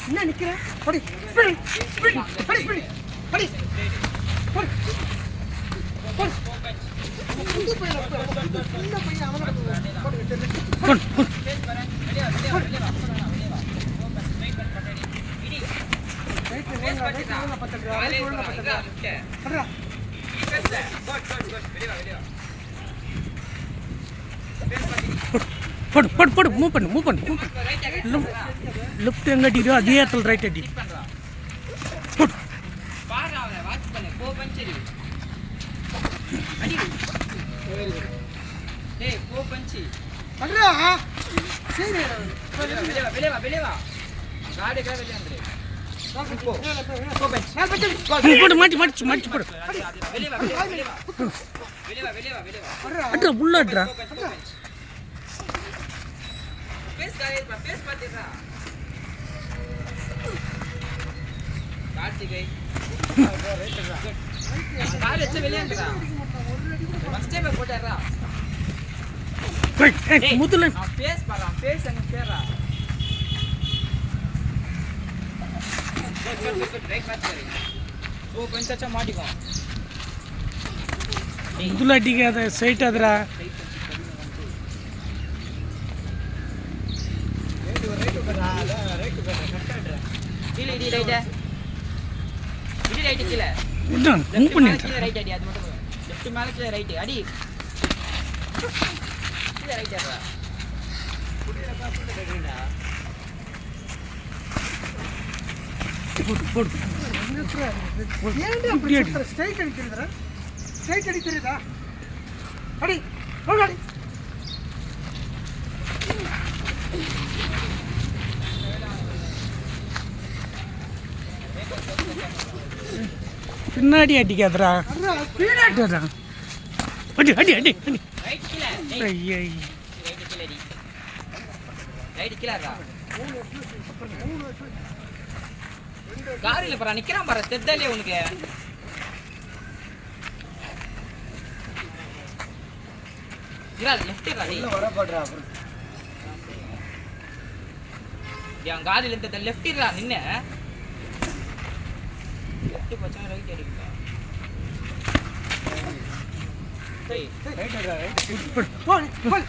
என்ன நிக்கிற? படி படி படி படி படி படி படி புது பையன் சின்ன பையன் அவன கொடு ஃபேஸ் பாரு வெளிய வெளிய ரைட் ஃபேஸ் பட்டடா காலே பட்டடா படுடா ஃபேஸ் குட் வெளிய வெளிய படு மூவ் பண்ணு லெஃப்ட் எங்க அடிக்குதோ அதே இடத்துல ரைட் அடி பாரு அவனை வாட்ச் பண்ணு போ பஞ்சரி அடி டேய் போ பஞ்சி பண்றா சரி வெளிய வா காடி கே வெளிய வந்துரு போ பஞ்ச் நான் பஞ்சு போடு மாட்டி போடு வெளிய வா அட்ரா புள்ள அட்ரா फेस गाइस फेस मत देखा काट गई काल अच्छे வெளிய வந்துடா ஃபர்ஸ்ட் டைம் போட்டறா ஏய் முதல்ல ஃபேஸ் பாரா ஃபேஸ் அங்க பேரா குட் ரைட் பாஸ் கரி ஓ பஞ்சச்சா மாட்டிக்கோ முதல்ல அடிக்காத சைட் அதுடா இடி ரைட் கீழ இதான் மூவ் பண்ணு கீழ ரைட் அடி அது மட்டும் லெஃப்ட் மேல கீழ ரைட் அடி கீழ ரைட் அடிடா புடில பாஸ் பண்ணிடா போடு ஏன்டா அப்படி சுத்துற ஸ்ட்ரைட் அடிக்கிறதுடா ஸ்ட்ரைட் அடிக்கிறதா அடி ஓடி பின்னாடி அடிக்காதடா ஸ்பீடா அடி ரைட் கீழ ஐயே ரைட் கீழடா காரில பரா நிக்கறான் பாரு தெத்தலே உனக்கு இறா லெஃப்ட் இறா இல்ல வர போடுறா யா காரில இந்த லெஃப்ட் இறா நின்னு லெஃப்ட் பச்சா ரைட் அடிப்பா ரைட் அடிடா ரைட் போடு